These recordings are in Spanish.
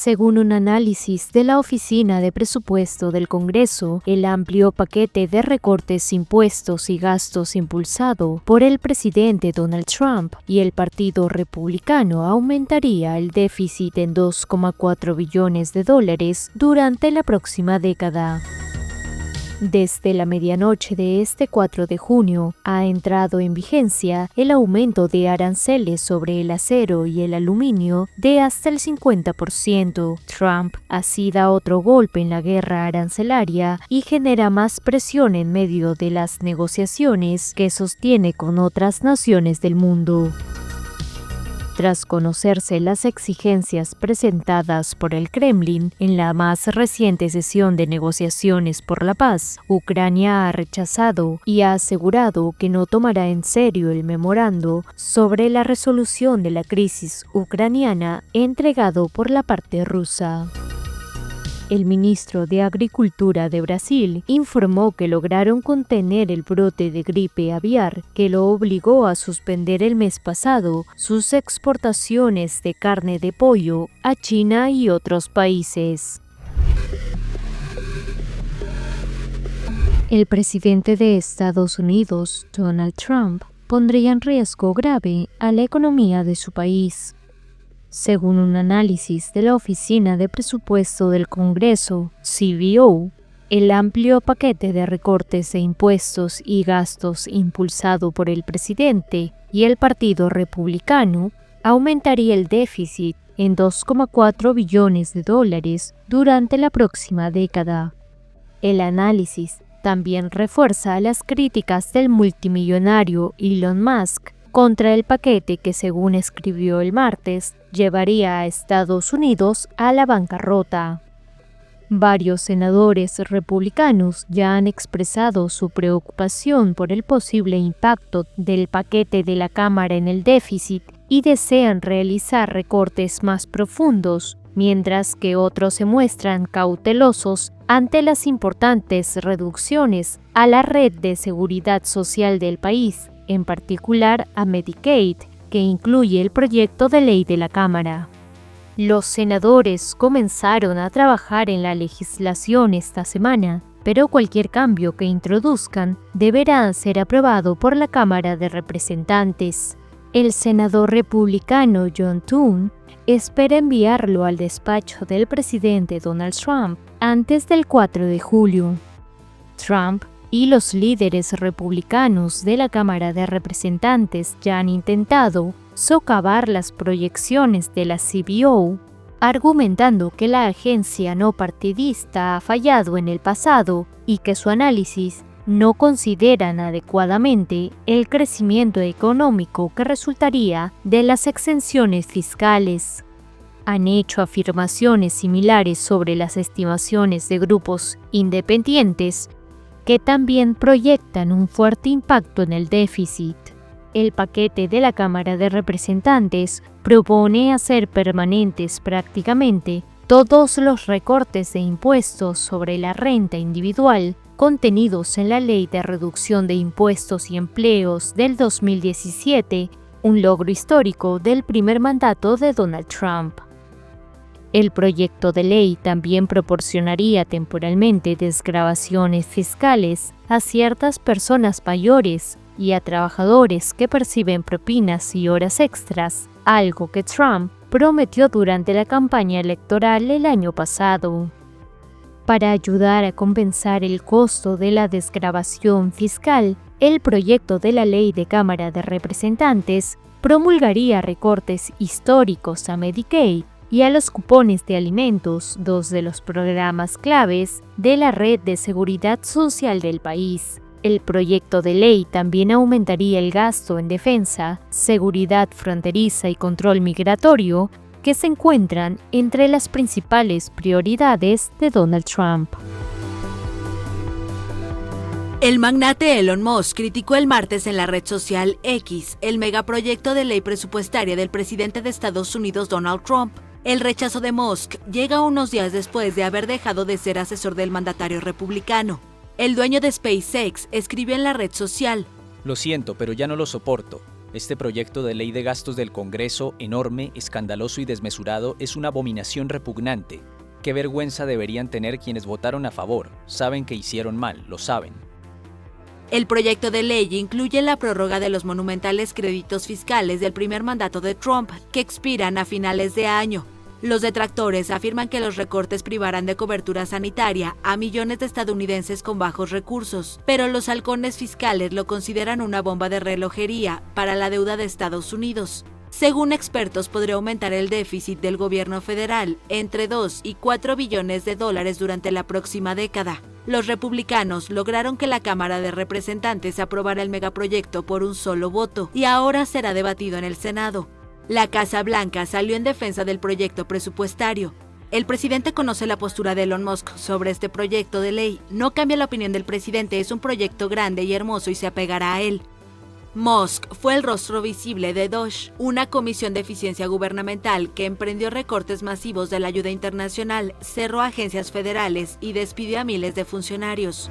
Según un análisis de la Oficina de Presupuesto del Congreso, el amplio paquete de recortes, impuestos y gastos impulsado por el presidente Donald Trump y el Partido Republicano aumentaría el déficit en $2,4 billones durante la próxima década. Desde la medianoche de este 4 de junio ha entrado en vigencia el aumento de aranceles sobre el acero y el aluminio de hasta el 50%. Trump así da otro golpe en la guerra arancelaria y genera más presión en medio de las negociaciones que sostiene con otras naciones del mundo. Tras conocerse las exigencias presentadas por el Kremlin en la más reciente sesión de negociaciones por la paz, Ucrania ha rechazado y ha asegurado que no tomará en serio el memorando sobre la resolución de la crisis ucraniana entregado por la parte rusa. El ministro de Agricultura de Brasil informó que lograron contener el brote de gripe aviar que lo obligó a suspender el mes pasado sus exportaciones de carne de pollo a China y otros países. El presidente de Estados Unidos, Donald Trump, pondría en riesgo grave a la economía de su país. Según un análisis de la Oficina de Presupuesto del Congreso, CBO, el amplio paquete de recortes de impuestos y gastos impulsado por el presidente y el Partido Republicano aumentaría el déficit en $2,4 billones durante la próxima década. El análisis también refuerza las críticas del multimillonario Elon Musk contra el paquete que, según escribió el martes, llevaría a Estados Unidos a la bancarrota. Varios senadores republicanos ya han expresado su preocupación por el posible impacto del paquete de la Cámara en el déficit y desean realizar recortes más profundos, mientras que otros se muestran cautelosos ante las importantes reducciones a la red de seguridad social del país, en particular a Medicaid, que incluye el proyecto de ley de la Cámara. Los senadores comenzaron a trabajar en la legislación esta semana, pero cualquier cambio que introduzcan deberá ser aprobado por la Cámara de Representantes. El senador republicano John Thune espera enviarlo al despacho del presidente Donald Trump antes del 4 de julio. Trump y los líderes republicanos de la Cámara de Representantes ya han intentado socavar las proyecciones de la CBO, argumentando que la agencia no partidista ha fallado en el pasado y que su análisis no consideran adecuadamente el crecimiento económico que resultaría de las exenciones fiscales. Han hecho afirmaciones similares sobre las estimaciones de grupos independientes que también proyectan un fuerte impacto en el déficit. El paquete de la Cámara de Representantes propone hacer permanentes prácticamente todos los recortes de impuestos sobre la renta individual contenidos en la Ley de Reducción de Impuestos y Empleos del 2017, un logro histórico del primer mandato de Donald Trump. El proyecto de ley también proporcionaría temporalmente desgravaciones fiscales a ciertas personas mayores y a trabajadores que perciben propinas y horas extras, algo que Trump prometió durante la campaña electoral el año pasado. Para ayudar a compensar el costo de la desgravación fiscal, el proyecto de la Ley de Cámara de Representantes promulgaría recortes históricos a Medicaid y a los cupones de alimentos, dos de los programas claves de la red de seguridad social del país. El proyecto de ley también aumentaría el gasto en defensa, seguridad fronteriza y control migratorio, que se encuentran entre las principales prioridades de Donald Trump. El magnate Elon Musk criticó el martes en la red social X el megaproyecto de ley presupuestaria del presidente de Estados Unidos Donald Trump. El rechazo de Musk llega unos días después de haber dejado de ser asesor del mandatario republicano. El dueño de SpaceX escribió en la red social: "Lo siento, pero ya no lo soporto. Este proyecto de ley de gastos del Congreso, enorme, escandaloso y desmesurado, es una abominación repugnante. Qué vergüenza deberían tener quienes votaron a favor. Saben que hicieron mal, lo saben. El proyecto de ley incluye la prórroga de los monumentales créditos fiscales del primer mandato de Trump, que expiran a finales de año. Los detractores afirman que los recortes privarán de cobertura sanitaria a millones de estadounidenses con bajos recursos, pero los halcones fiscales lo consideran una bomba de relojería para la deuda de Estados Unidos. Según expertos, podría aumentar el déficit del gobierno federal entre 2 y 4 billones de dólares durante la próxima década. Los republicanos lograron que la Cámara de Representantes aprobara el megaproyecto por un solo voto y ahora será debatido en el Senado. La Casa Blanca salió en defensa del proyecto presupuestario. El presidente conoce la postura de Elon Musk sobre este proyecto de ley. No cambia la opinión del presidente, es un proyecto grande y hermoso y se apegará a él. Musk fue el rostro visible de DOGE, una comisión de eficiencia gubernamental que emprendió recortes masivos de la ayuda internacional, cerró agencias federales y despidió a miles de funcionarios.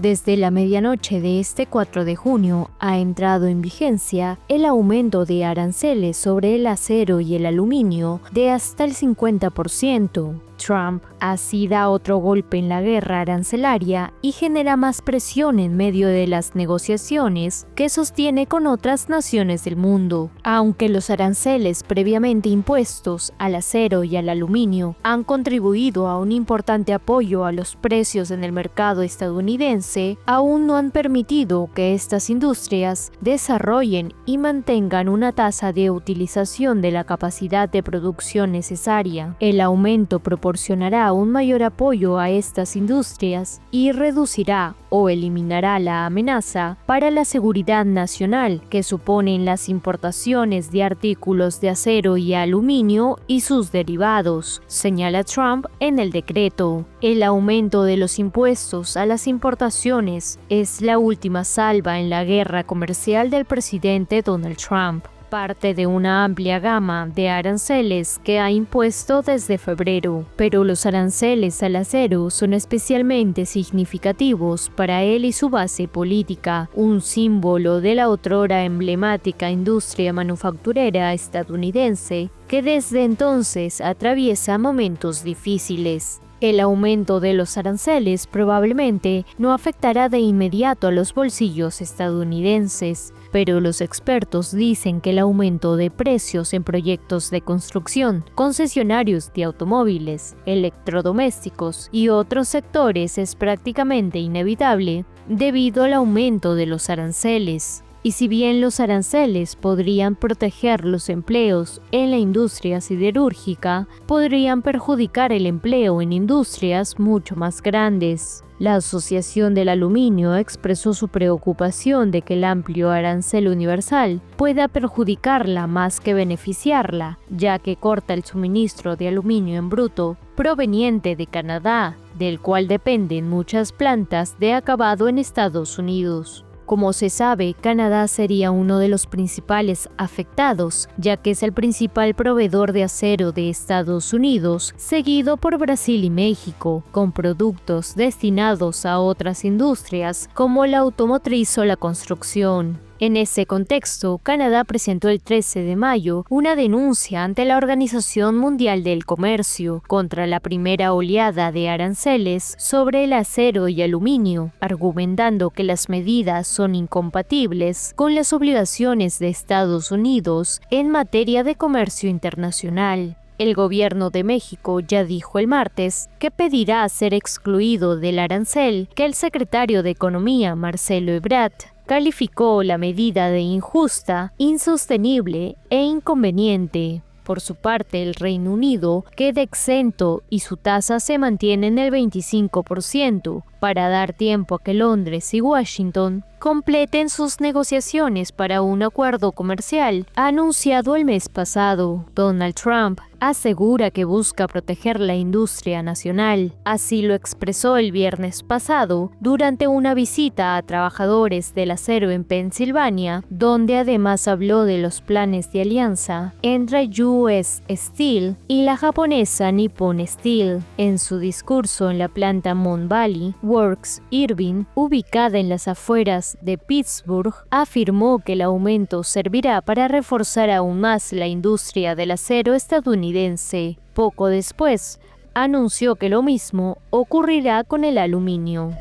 Desde la medianoche de este 4 de junio ha entrado en vigencia el aumento de aranceles sobre el acero y el aluminio de hasta el 50%. Trump así da otro golpe en la guerra arancelaria y genera más presión en medio de las negociaciones que sostiene con otras naciones del mundo. Aunque los aranceles previamente impuestos al acero y al aluminio han contribuido a un importante apoyo a los precios en el mercado estadounidense, aún no han permitido que estas industrias desarrollen y mantengan una tasa de utilización de la capacidad de producción necesaria. El aumento proporcionará un mayor apoyo a estas industrias y reducirá o eliminará la amenaza para la seguridad nacional que suponen las importaciones de artículos de acero y aluminio y sus derivados, señala Trump en el decreto. El aumento de los impuestos a las importaciones es la última salva en la guerra comercial del presidente Donald Trump, parte de una amplia gama de aranceles que ha impuesto desde febrero, pero los aranceles al acero son especialmente significativos para él y su base política, un símbolo de la otrora emblemática industria manufacturera estadounidense que desde entonces atraviesa momentos difíciles. El aumento de los aranceles probablemente no afectará de inmediato a los bolsillos estadounidenses, pero los expertos dicen que el aumento de precios en proyectos de construcción, concesionarios de automóviles, electrodomésticos y otros sectores es prácticamente inevitable debido al aumento de los aranceles. Y si bien los aranceles podrían proteger los empleos en la industria siderúrgica, podrían perjudicar el empleo en industrias mucho más grandes. La Asociación del Aluminio expresó su preocupación de que el amplio arancel universal pueda perjudicarla más que beneficiarla, ya que corta el suministro de aluminio en bruto proveniente de Canadá, del cual dependen muchas plantas de acabado en Estados Unidos. Como se sabe, Canadá sería uno de los principales afectados, ya que es el principal proveedor de acero de Estados Unidos, seguido por Brasil y México, con productos destinados a otras industrias como la automotriz o la construcción. En ese contexto, Canadá presentó el 13 de mayo una denuncia ante la Organización Mundial del Comercio contra la primera oleada de aranceles sobre el acero y aluminio, argumentando que las medidas son incompatibles con las obligaciones de Estados Unidos en materia de comercio internacional. El gobierno de México ya dijo el martes que pedirá ser excluido del arancel que el secretario de Economía, Marcelo Ebrard, calificó la medida de injusta, insostenible e inconveniente. Por su parte, el Reino Unido queda exento y su tasa se mantiene en el 25% para dar tiempo a que Londres y Washington completen sus negociaciones para un acuerdo comercial anunciado el mes pasado. Donald Trump asegura que busca proteger la industria nacional. Así lo expresó el viernes pasado durante una visita a trabajadores del acero en Pensilvania, donde además habló de los planes de alianza entre US Steel y la japonesa Nippon Steel. En su discurso en la planta Mon Valley Works Irving, ubicada en las afueras de Pittsburgh, afirmó que el aumento servirá para reforzar aún más la industria del acero estadounidense. Poco después, anunció que lo mismo ocurrirá con el aluminio.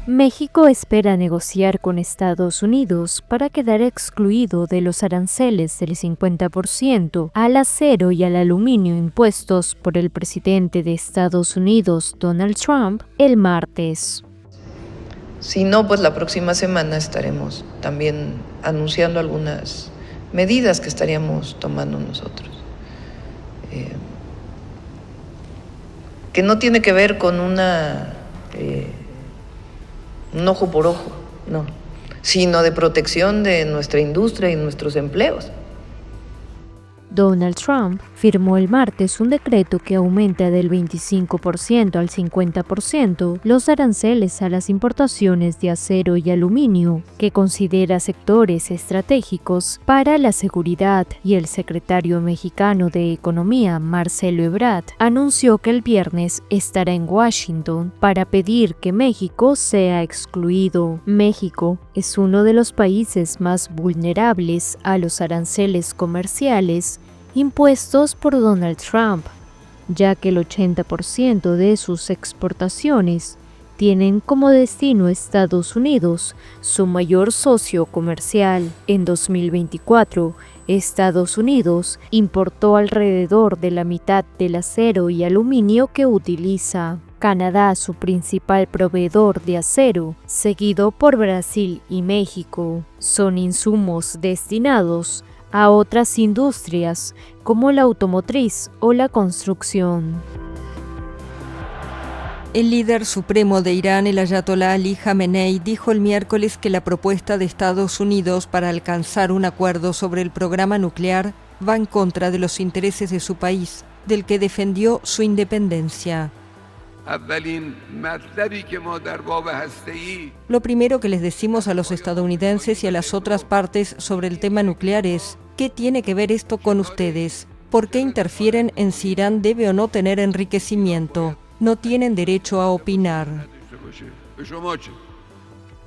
México espera negociar con Estados Unidos para quedar excluido de los aranceles del 50% al acero y al aluminio impuestos por el presidente de Estados Unidos, Donald Trump, el martes. Si no, pues la próxima semana estaremos también anunciando algunas medidas que estaríamos tomando nosotros. Que no tiene que ver con un ojo por ojo, no, sino de protección de nuestra industria y nuestros empleos. Donald Trump firmó el martes un decreto que aumenta del 25% al 50% los aranceles a las importaciones de acero y aluminio, que considera sectores estratégicos para la seguridad, y el secretario mexicano de Economía, Marcelo Ebrard, anunció que el viernes estará en Washington para pedir que México sea excluido. México es uno de los países más vulnerables a los aranceles comerciales impuestos por Donald Trump, ya que el 80% de sus exportaciones tienen como destino Estados Unidos, su mayor socio comercial. En 2024, Estados Unidos importó alrededor de la mitad del acero y aluminio que utiliza. Canadá, su principal proveedor de acero, seguido por Brasil y México, son insumos destinados a otras industrias como la automotriz o la construcción. El líder supremo de Irán, el ayatolá Ali Jamenei, dijo el miércoles que la propuesta de Estados Unidos para alcanzar un acuerdo sobre el programa nuclear va en contra de los intereses de su país, del que defendió su independencia. Lo primero que les decimos a los estadounidenses y a las otras partes sobre el tema nuclear es: ¿qué tiene que ver esto con ustedes? ¿Por qué interfieren en si Irán debe o no tener enriquecimiento? No tienen derecho a opinar.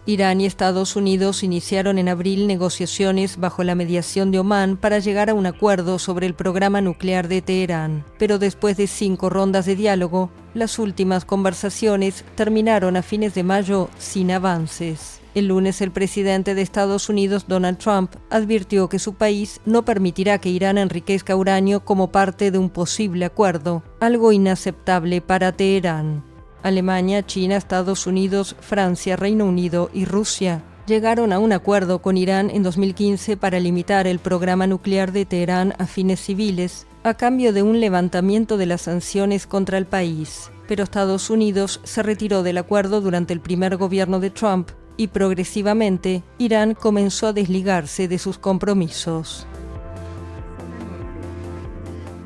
Irán y Estados Unidos iniciaron en abril negociaciones bajo la mediación de Omán para llegar a un acuerdo sobre el programa nuclear de Teherán. Pero después de 5 rondas de diálogo, las últimas conversaciones terminaron a fines de mayo sin avances. El lunes, el presidente de Estados Unidos, Donald Trump, advirtió que su país no permitirá que Irán enriquezca uranio como parte de un posible acuerdo, algo inaceptable para Teherán. Alemania, China, Estados Unidos, Francia, Reino Unido y Rusia llegaron a un acuerdo con Irán en 2015 para limitar el programa nuclear de Teherán a fines civiles, a cambio de un levantamiento de las sanciones contra el país. Pero Estados Unidos se retiró del acuerdo durante el primer gobierno de Trump y progresivamente Irán comenzó a desligarse de sus compromisos.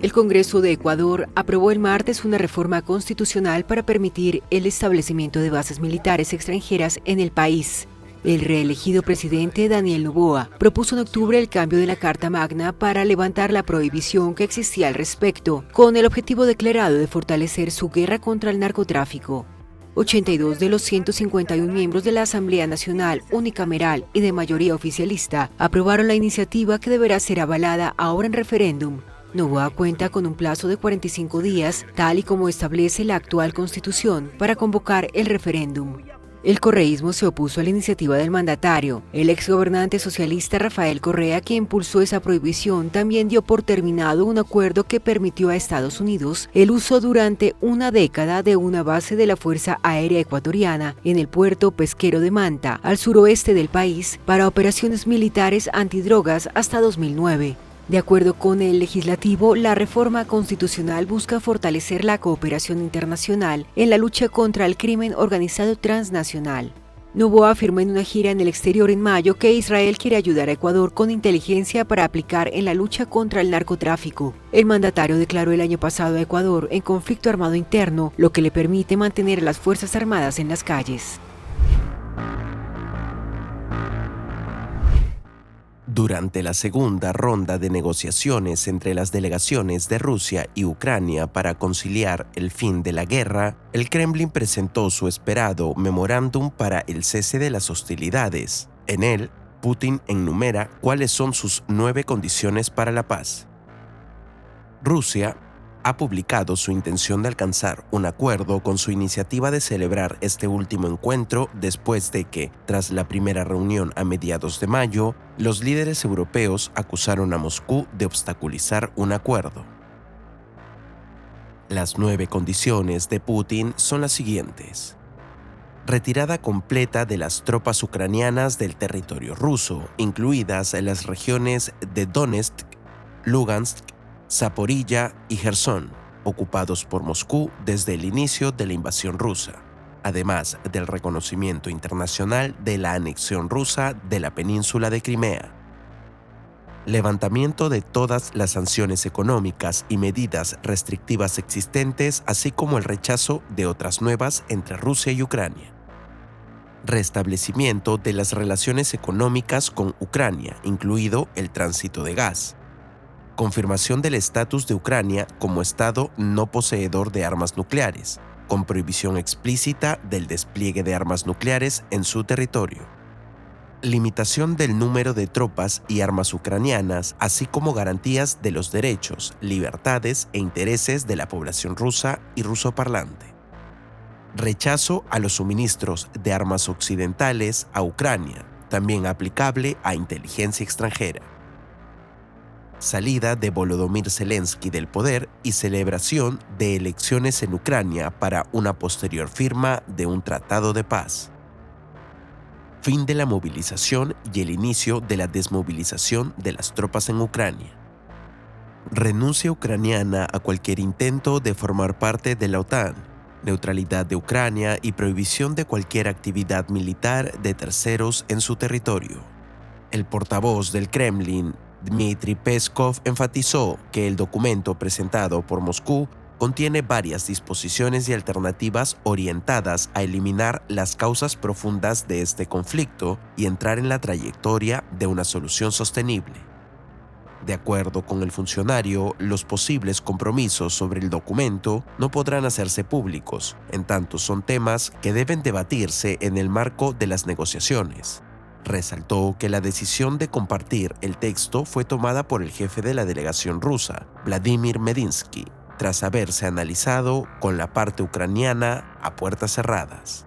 El Congreso de Ecuador aprobó el martes una reforma constitucional para permitir el establecimiento de bases militares extranjeras en el país. El reelegido presidente Daniel Noboa propuso en octubre el cambio de la Carta Magna para levantar la prohibición que existía al respecto, con el objetivo declarado de fortalecer su guerra contra el narcotráfico. 82 de los 151 miembros de la Asamblea Nacional unicameral y de mayoría oficialista aprobaron la iniciativa, que deberá ser avalada ahora en referéndum. Noboa cuenta con un plazo de 45 días, tal y como establece la actual Constitución, para convocar el referéndum. El correísmo se opuso a la iniciativa del mandatario. El exgobernante socialista Rafael Correa, que impulsó esa prohibición, también dio por terminado un acuerdo que permitió a Estados Unidos el uso durante una década de una base de la Fuerza Aérea Ecuatoriana en el puerto pesquero de Manta, al suroeste del país, para operaciones militares antidrogas hasta 2009. De acuerdo con el legislativo, la reforma constitucional busca fortalecer la cooperación internacional en la lucha contra el crimen organizado transnacional. Noboa afirmó en una gira en el exterior en mayo que Israel quiere ayudar a Ecuador con inteligencia para aplicar en la lucha contra el narcotráfico. El mandatario declaró el año pasado a Ecuador en conflicto armado interno, lo que le permite mantener a las Fuerzas Armadas en las calles. Durante la segunda ronda de negociaciones entre las delegaciones de Rusia y Ucrania para conciliar el fin de la guerra, el Kremlin presentó su esperado memorándum para el cese de las hostilidades. En él, Putin enumera cuáles son sus 9 condiciones para la paz. Rusia ha publicado su intención de alcanzar un acuerdo con su iniciativa de celebrar este último encuentro después de que, tras la primera reunión a mediados de mayo, los líderes europeos acusaron a Moscú de obstaculizar un acuerdo. Las 9 condiciones de Putin son las siguientes: retirada completa de las tropas ucranianas del territorio ruso, incluidas en las regiones de Donetsk, Lugansk, Zaporilla y Jersón, ocupados por Moscú desde el inicio de la invasión rusa, además del reconocimiento internacional de la anexión rusa de la península de Crimea. Levantamiento de todas las sanciones económicas y medidas restrictivas existentes, así como el rechazo de otras nuevas entre Rusia y Ucrania. Restablecimiento de las relaciones económicas con Ucrania, incluido el tránsito de gas. Confirmación del estatus de Ucrania como Estado no poseedor de armas nucleares, con prohibición explícita del despliegue de armas nucleares en su territorio. Limitación del número de tropas y armas ucranianas, así como garantías de los derechos, libertades e intereses de la población rusa y rusoparlante. Rechazo a los suministros de armas occidentales a Ucrania, también aplicable a inteligencia extranjera. Salida de Volodymyr Zelensky del poder y celebración de elecciones en Ucrania para una posterior firma de un tratado de paz. Fin de la movilización y el inicio de la desmovilización de las tropas en Ucrania. Renuncia ucraniana a cualquier intento de formar parte de la OTAN. Neutralidad de Ucrania y prohibición de cualquier actividad militar de terceros en su territorio. El portavoz del Kremlin, Dmitry Peskov, enfatizó que el documento presentado por Moscú contiene varias disposiciones y alternativas orientadas a eliminar las causas profundas de este conflicto y entrar en la trayectoria de una solución sostenible. De acuerdo con el funcionario, los posibles compromisos sobre el documento no podrán hacerse públicos, en tanto son temas que deben debatirse en el marco de las negociaciones. Resaltó que la decisión de compartir el texto fue tomada por el jefe de la delegación rusa, Vladimir Medinsky, tras haberse analizado con la parte ucraniana a puertas cerradas.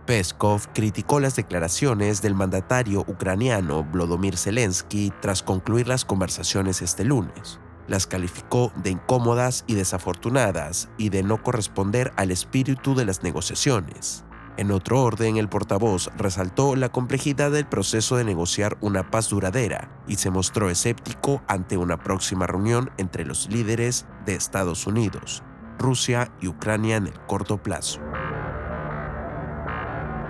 Peskov criticó las declaraciones del mandatario ucraniano Volodymyr Zelensky tras concluir las conversaciones este lunes. Las calificó de incómodas y desafortunadas y de no corresponder al espíritu de las negociaciones. En otro orden, el portavoz resaltó la complejidad del proceso de negociar una paz duradera y se mostró escéptico ante una próxima reunión entre los líderes de Estados Unidos, Rusia y Ucrania en el corto plazo.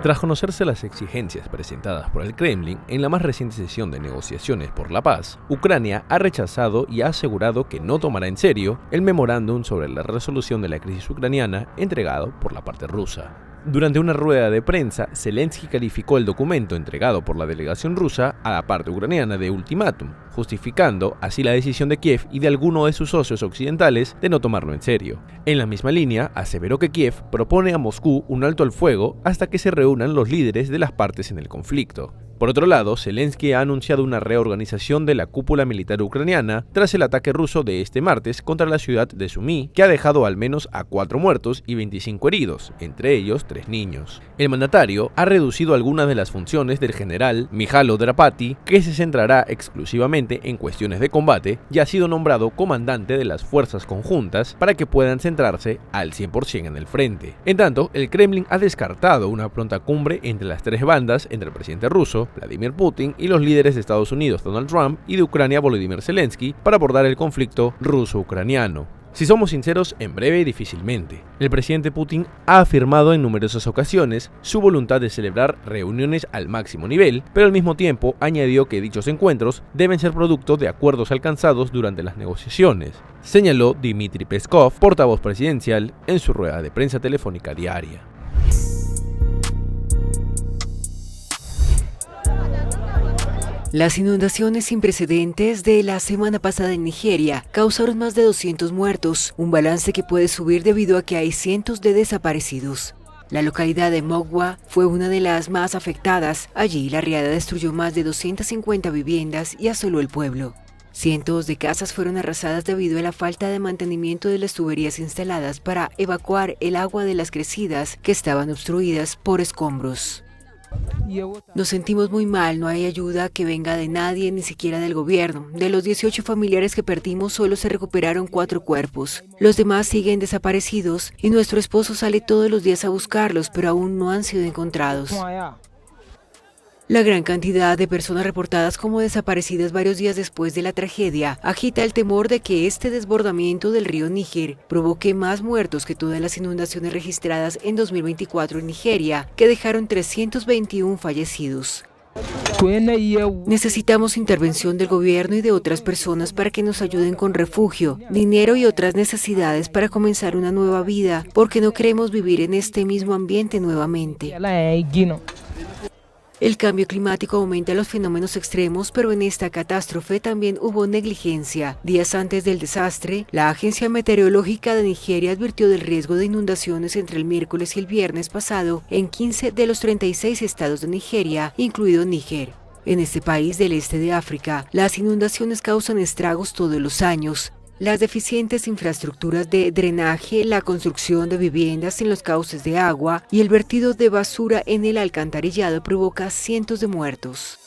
Tras conocerse las exigencias presentadas por el Kremlin en la más reciente sesión de negociaciones por la paz, Ucrania ha rechazado y ha asegurado que no tomará en serio el memorándum sobre la resolución de la crisis ucraniana entregado por la parte rusa. Durante una rueda de prensa, Zelensky calificó el documento entregado por la delegación rusa a la parte ucraniana de ultimátum, justificando así la decisión de Kiev y de alguno de sus socios occidentales de no tomarlo en serio. En la misma línea, aseveró que Kiev propone a Moscú un alto al fuego hasta que se reúnan los líderes de las partes en el conflicto. Por otro lado, Zelensky ha anunciado una reorganización de la cúpula militar ucraniana tras el ataque ruso de este martes contra la ciudad de Sumy, que ha dejado al menos a 4 muertos y 25 heridos, entre ellos 3 niños. El mandatario ha reducido algunas de las funciones del general Mihailo Drapati, que se centrará exclusivamente en cuestiones de combate, y ha sido nombrado comandante de las fuerzas conjuntas para que puedan centrarse al 100% en el frente. En tanto, el Kremlin ha descartado una pronta cumbre entre las 3 bandas entre el presidente ruso, Vladimir Putin, y los líderes de Estados Unidos, Donald Trump, y de Ucrania, Volodymyr Zelensky, para abordar el conflicto ruso-ucraniano. Si somos sinceros, en breve y difícilmente. El presidente Putin ha afirmado en numerosas ocasiones su voluntad de celebrar reuniones al máximo nivel, pero al mismo tiempo añadió que dichos encuentros deben ser producto de acuerdos alcanzados durante las negociaciones, señaló Dmitry Peskov, portavoz presidencial, en su rueda de prensa telefónica diaria. Las inundaciones sin precedentes de la semana pasada en Nigeria causaron más de 200 muertos, un balance que puede subir debido a que hay cientos de desaparecidos. La localidad de Mogwa fue una de las más afectadas. Allí la riada destruyó más de 250 viviendas y asoló el pueblo. Cientos de casas fueron arrasadas debido a la falta de mantenimiento de las tuberías instaladas para evacuar el agua de las crecidas que estaban obstruidas por escombros. Nos sentimos muy mal, no hay ayuda que venga de nadie, ni siquiera del gobierno. De los 18 familiares que perdimos, solo se recuperaron 4 cuerpos. Los demás siguen desaparecidos y nuestro esposo sale todos los días a buscarlos, pero aún no han sido encontrados. La gran cantidad de personas reportadas como desaparecidas varios días después de la tragedia agita el temor de que este desbordamiento del río Níger provoque más muertos que todas las inundaciones registradas en 2024 en Nigeria, que dejaron 321 fallecidos. Necesitamos intervención del gobierno y de otras personas para que nos ayuden con refugio, dinero y otras necesidades para comenzar una nueva vida, porque no queremos vivir en este mismo ambiente nuevamente. El cambio climático aumenta los fenómenos extremos, pero en esta catástrofe también hubo negligencia. Días antes del desastre, la Agencia Meteorológica de Nigeria advirtió del riesgo de inundaciones entre el miércoles y el viernes pasado en 15 de los 36 estados de Nigeria, incluido Níger. En este país del este de África, las inundaciones causan estragos todos los años. Las deficientes infraestructuras de drenaje, la construcción de viviendas en los cauces de agua y el vertido de basura en el alcantarillado provoca cientos de muertos.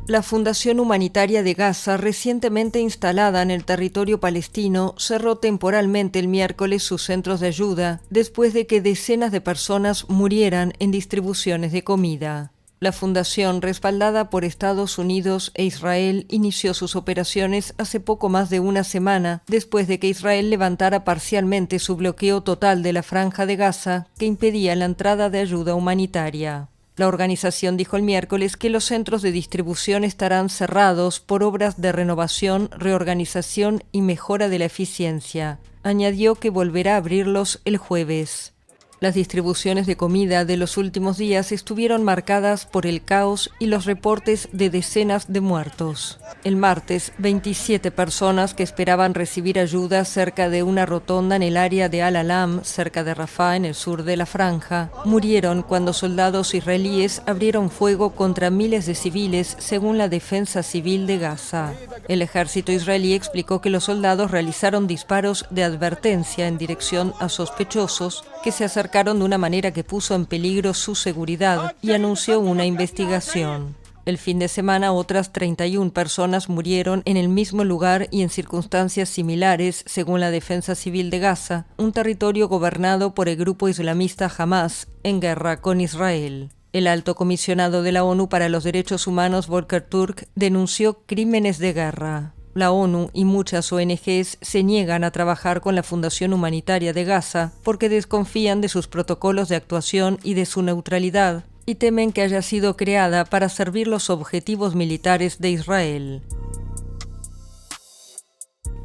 La Fundación Humanitaria de Gaza, recientemente instalada en el territorio palestino, cerró temporalmente el miércoles sus centros de ayuda después de que decenas de personas murieran en distribuciones de comida. La fundación, respaldada por Estados Unidos e Israel, inició sus operaciones hace poco más de una semana, después de que Israel levantara parcialmente su bloqueo total de la Franja de Gaza, que impedía la entrada de ayuda humanitaria. La organización dijo el miércoles que los centros de distribución estarán cerrados por obras de renovación, reorganización y mejora de la eficiencia. Añadió que volverá a abrirlos el jueves. Las distribuciones de comida de los últimos días estuvieron marcadas por el caos y los reportes de decenas de muertos. El martes, 27 personas que esperaban recibir ayuda cerca de una rotonda en el área de Al-Alam, cerca de Rafah, en el sur de la Franja, murieron cuando soldados israelíes abrieron fuego contra miles de civiles, según la Defensa Civil de Gaza. El ejército israelí explicó que los soldados realizaron disparos de advertencia en dirección a sospechosos que se acercaron de una manera que puso en peligro su seguridad y anunció una investigación. El fin de semana, otras 31 personas murieron en el mismo lugar y en circunstancias similares, según la Defensa Civil de Gaza, un territorio gobernado por el grupo islamista Hamas, en guerra con Israel. El alto comisionado de la ONU para los Derechos Humanos, Volker Turk, denunció crímenes de guerra. La ONU y muchas ONGs se niegan a trabajar con la Fundación Humanitaria de Gaza porque desconfían de sus protocolos de actuación y de su neutralidad, y temen que haya sido creada para servir los objetivos militares de Israel.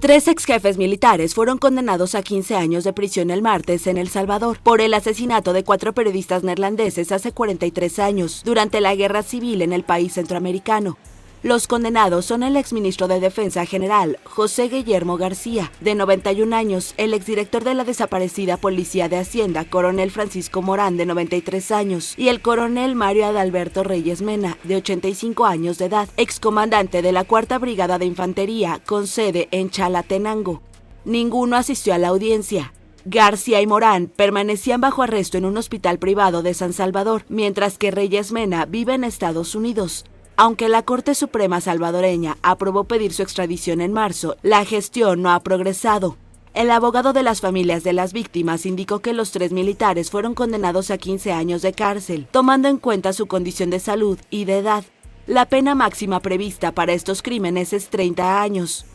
3 exjefes militares fueron condenados a 15 años de prisión el martes en El Salvador por el asesinato de 4 periodistas neerlandeses hace 43 años, durante la guerra civil en el país centroamericano. Los condenados son el exministro de Defensa General, José Guillermo García, de 91 años, el exdirector de la desaparecida Policía de Hacienda, coronel Francisco Morán, de 93 años, y el coronel Mario Adalberto Reyes Mena, de 85 años de edad, excomandante de la 4ª Brigada de Infantería, con sede en Chalatenango. Ninguno asistió a la audiencia. García y Morán permanecían bajo arresto en un hospital privado de San Salvador, mientras que Reyes Mena vive en Estados Unidos. Aunque la Corte Suprema salvadoreña aprobó pedir su extradición en marzo, la gestión no ha progresado. El abogado de las familias de las víctimas indicó que los 3 militares fueron condenados a 15 años de cárcel, tomando en cuenta su condición de salud y de edad. La pena máxima prevista para estos crímenes es 30 años.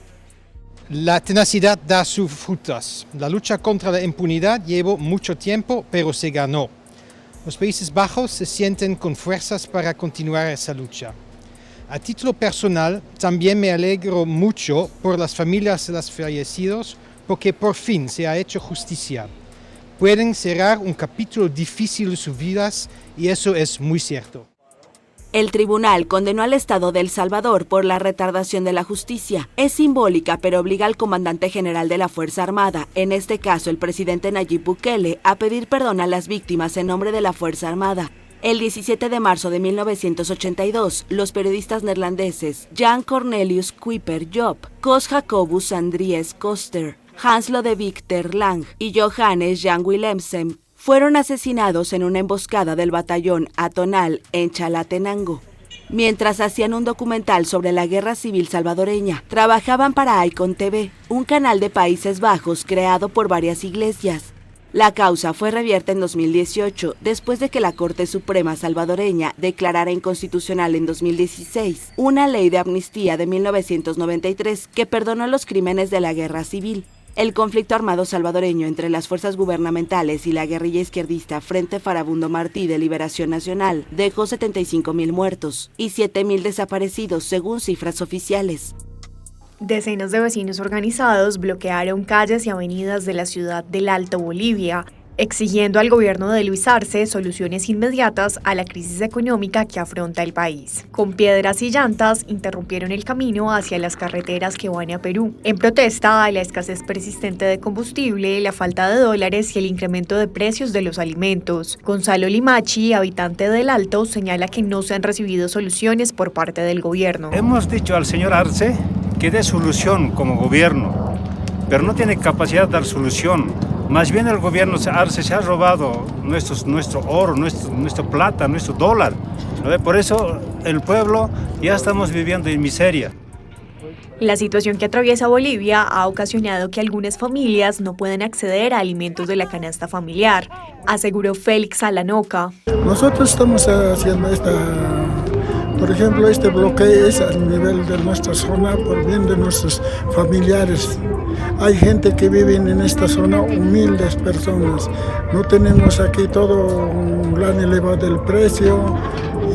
La tenacidad da sus frutos. La lucha contra la impunidad llevó mucho tiempo, pero se ganó. Los Países Bajos se sienten con fuerzas para continuar esa lucha. A título personal, también me alegro mucho por las familias de los fallecidos, porque por fin se ha hecho justicia. Pueden cerrar un capítulo difícil de sus vidas y eso es muy cierto. El tribunal condenó al Estado de El Salvador por la retardación de la justicia. Es simbólica, pero obliga al comandante general de la Fuerza Armada, en este caso el presidente Nayib Bukele, a pedir perdón a las víctimas en nombre de la Fuerza Armada. El 17 de marzo de 1982, los periodistas neerlandeses Jan Cornelius Kuiper Job, Cos Jacobus Andries Koster, Hans Lodewijk ter Lang y Johannes Jan Willemsen fueron asesinados en una emboscada del batallón Atonal en Chalatenango. Mientras hacían un documental sobre la guerra civil salvadoreña, trabajaban para Icon TV, un canal de Países Bajos creado por varias iglesias. La causa fue revierta en 2018, después de que la Corte Suprema salvadoreña declarara inconstitucional en 2016 una ley de amnistía de 1993 que perdonó los crímenes de la guerra civil. El conflicto armado salvadoreño entre las fuerzas gubernamentales y la guerrilla izquierdista Frente Farabundo Martí de Liberación Nacional dejó 75.000 muertos y 7.000 desaparecidos según cifras oficiales. Decenas de vecinos organizados bloquearon calles y avenidas de la ciudad del Alto Bolivia, exigiendo al gobierno de Luis Arce soluciones inmediatas a la crisis económica que afronta el país. Con piedras y llantas interrumpieron el camino hacia las carreteras que van a Perú, en protesta a la escasez persistente de combustible, la falta de dólares y el incremento de precios de los alimentos. Gonzalo Limachi, habitante del Alto, señala que no se han recibido soluciones por parte del gobierno. Hemos dicho al señor Arce que dé solución como gobierno, pero no tiene capacidad de dar solución. Más bien el gobierno Arce se ha robado nuestro oro, nuestra plata, nuestro dólar. Por eso el pueblo ya estamos viviendo en miseria. La situación que atraviesa Bolivia ha ocasionado que algunas familias no puedan acceder a alimentos de la canasta familiar, aseguró Félix Alanoca. Nosotros estamos haciendo por ejemplo, este bloqueo es a nivel de nuestra zona por bien de nuestros familiares. Hay gente que vive en esta zona, humildes personas. No tenemos aquí todo un gran elevado del precio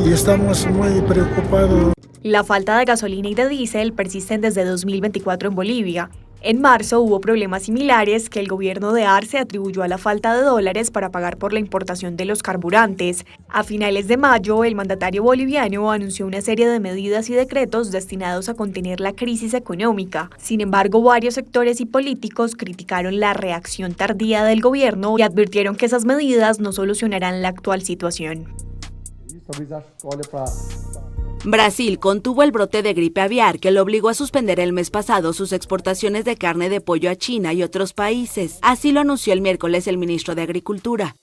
y estamos muy preocupados. La falta de gasolina y de diésel persisten desde 2024 en Bolivia. En marzo hubo problemas similares que el gobierno de Arce atribuyó a la falta de dólares para pagar por la importación de los carburantes. A finales de mayo, el mandatario boliviano anunció una serie de medidas y decretos destinados a contener la crisis económica. Sin embargo, varios sectores y políticos criticaron la reacción tardía del gobierno y advirtieron que esas medidas no solucionarán la actual situación. Brasil contuvo el brote de gripe aviar que lo obligó a suspender el mes pasado sus exportaciones de carne de pollo a China y otros países. Así lo anunció el miércoles el ministro de Agricultura.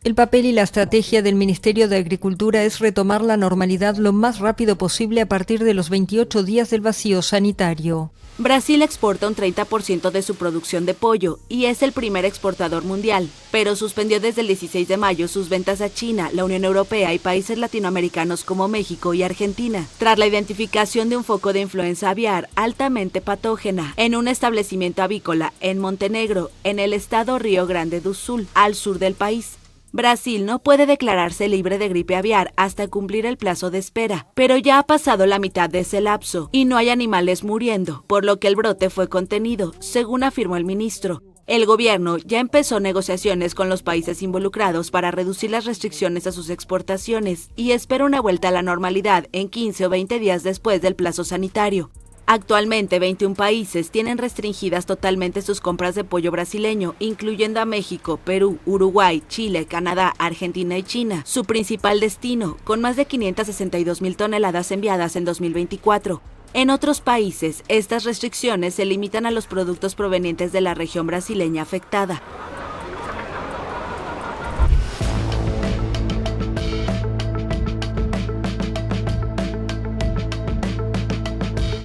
El papel y la estrategia del Ministerio de Agricultura es retomar la normalidad lo más rápido posible a partir de los 28 días del vacío sanitario. Brasil exporta un 30% de su producción de pollo y es el primer exportador mundial, pero suspendió desde el 16 de mayo sus ventas a China, la Unión Europea y países latinoamericanos como México y Argentina, tras la identificación de un foco de influenza aviar altamente patógena en un establecimiento avícola en Montenegro, en el estado Río Grande do Sul, al sur del país. Brasil no puede declararse libre de gripe aviar hasta cumplir el plazo de espera, pero ya ha pasado la mitad de ese lapso y no hay animales muriendo, por lo que el brote fue contenido, según afirmó el ministro. El gobierno ya empezó negociaciones con los países involucrados para reducir las restricciones a sus exportaciones y espera una vuelta a la normalidad en 15 o 20 días después del plazo sanitario. Actualmente, 21 países tienen restringidas totalmente sus compras de pollo brasileño, incluyendo a México, Perú, Uruguay, Chile, Canadá, Argentina y China, su principal destino, con más de 562.000 toneladas enviadas en 2024. En otros países, estas restricciones se limitan a los productos provenientes de la región brasileña afectada.